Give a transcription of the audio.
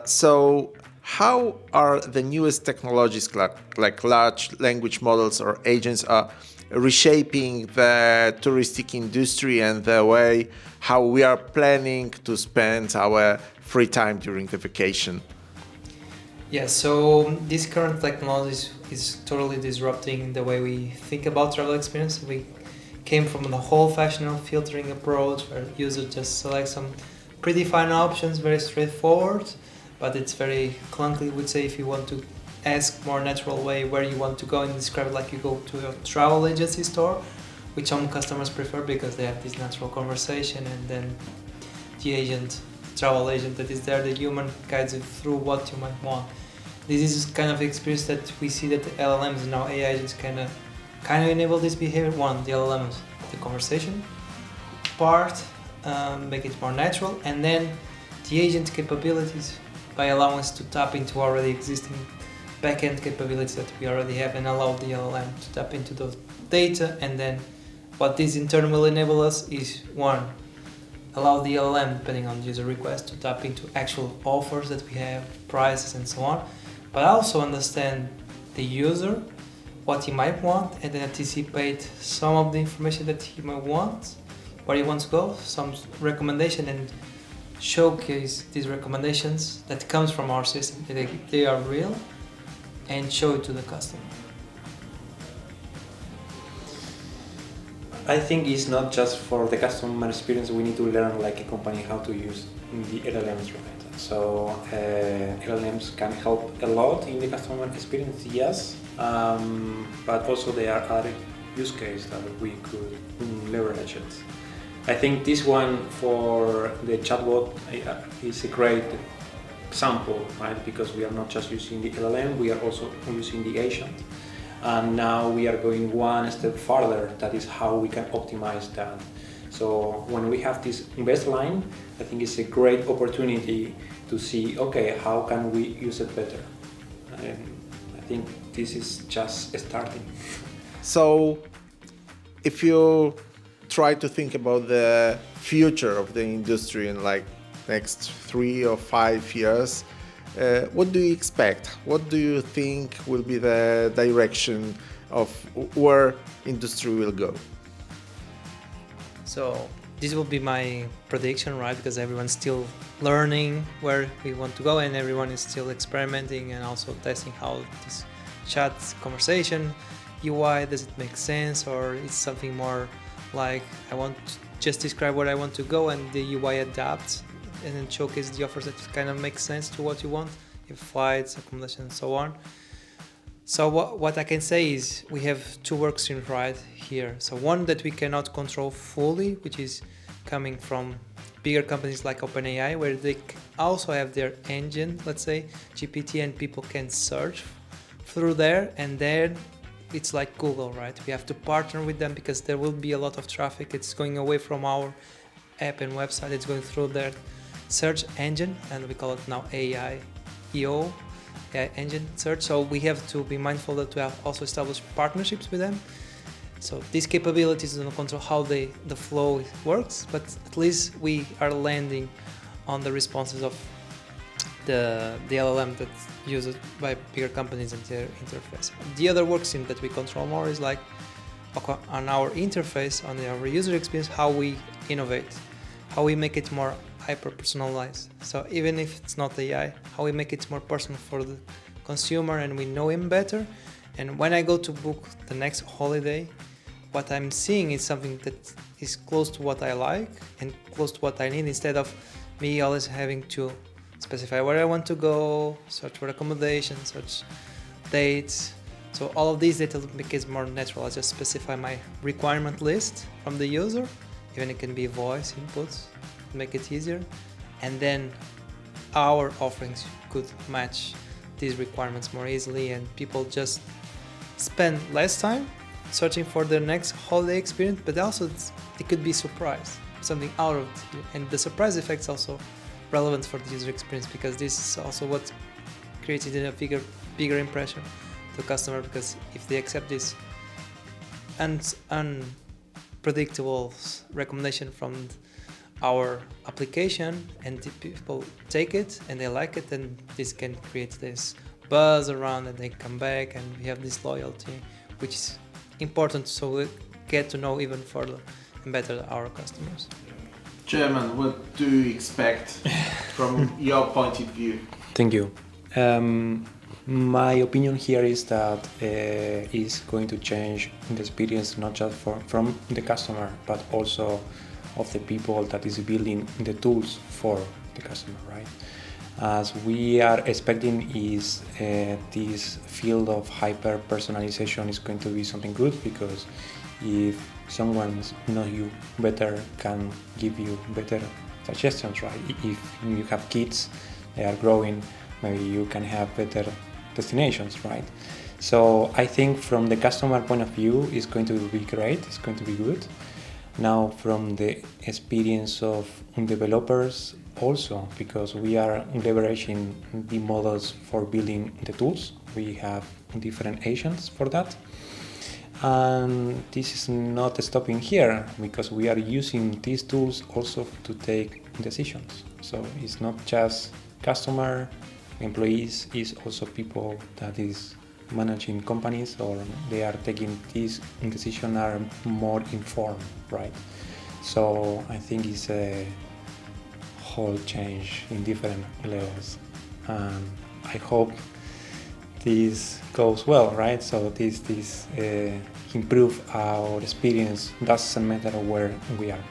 So how are the newest technologies like large language models or agents are reshaping the touristic industry and the way how we are planning to spend our free time during the vacation? Yeah, so this current technology is totally disrupting the way we think about travel experience. We came from the whole fashionable filtering approach where user just select some predefined options, very straightforward, but it's very clunky, would say, if you want to ask more natural way where you want to go and describe it like you go to a travel agency store, which some customers prefer because they have this natural conversation, and then the agent, travel agent that is there, the human guides you through what you might want. This is kind of experience that we see that the LLMs and now AI agents kind of enable this behavior. One, the LLMs, the conversation part, make it more natural, and then the agent capabilities by allowing us to tap into already existing backend capabilities that we already have and allow the LLM to tap into those data. And then what this in turn will enable us is one, allow the LLM, depending on user request, to tap into actual offers that we have, prices and so on, but also understand the user, what he might want, and then anticipate some of the information that he might want, where he wants to go, some recommendation, and showcase these recommendations that comes from our system, that they are real, and show it to the customer. I think it's not just for the customer experience. We need to learn like a company how to use the LLMs, right? So LLMs can help a lot in the customer experience, yes, but also there are other use cases that we could leverage it. I think this one for the chatbot is a great example, right? Because we are not just using the LLM, we are also using the agent. And now we are going one step further, that is how we can optimize that. So when we have this baseline, I think it's a great opportunity to see, okay, how can we use it better? And I think this is just starting. So if you try to think about the future of the industry in like next 3 or 5 years, what do you expect? What do you think will be the direction of where industry will go? So this will be my prediction, right? Because everyone's still learning where we want to go, and everyone is still experimenting and also testing how this chat conversation UI, does it make sense, or it's something more like I want to just describe where I want to go and the UI adapts and then showcase the offers that kind of make sense to what you want, if flights, accommodation, and so on. So what I can say is we have two work streams right here. So one that we cannot control fully, which is coming from bigger companies like OpenAI, where they also have their engine, let's say GPT, and people can search through there, and then it's like Google, right? We have to partner with them because there will be a lot of traffic. It's going away from our app and website. It's going through their search engine, and we call it now AI engine search. So we have to be mindful that we have also established partnerships with them. So these capabilities don't control how the flow works, but at least we are landing on the responses of the LLM that's used by bigger companies and their interface. The other work stream that we control more is like on our interface, on our user experience, how we innovate, how we make it more hyper-personalized. So even if it's not AI, how we make it more personal for the consumer and we know him better. And when I go to book the next holiday, what I'm seeing is something that is close to what I like and close to what I need, instead of me always having to specify where I want to go, search for accommodation, search dates. So all of these data make it more natural. I just specify my requirement list from the user, even it can be voice inputs, make it easier. And then our offerings could match these requirements more easily, and people just spend less time searching for their next holiday experience, but also they could be surprised, something out of it. And the surprise effect is also relevant for the user experience, because this is also what creates it in a bigger impression to the customer, because if they accept this unpredictable recommendation from our application and the people take it and they like it, and this can create this buzz around and they come back, and we have this loyalty, which is important, so we get to know even further and better our customers. German, what do you expect from your point of view? Thank you. My opinion here is that is going to change the experience not just from the customer, but also of the people that is building the tools for the customer, right? As we are expecting is this field of hyper personalization is going to be something good, because if someone knows you better, can give you better suggestions, right? If you have kids, they are growing, maybe you can have better destinations, right? So I think from the customer point of view, it's going to be great, it's going to be good. Now from the experience of developers also, because we are leveraging the models for building the tools, we have different agents for that. And this is not stopping here, because we are using these tools also to take decisions. So it's not just customer, employees, it's also people that is managing companies, or they are taking these decisions are more informed, right? So I think it's a whole change in different levels, and I hope this goes well, right? So this improve our experience, doesn't matter where we are.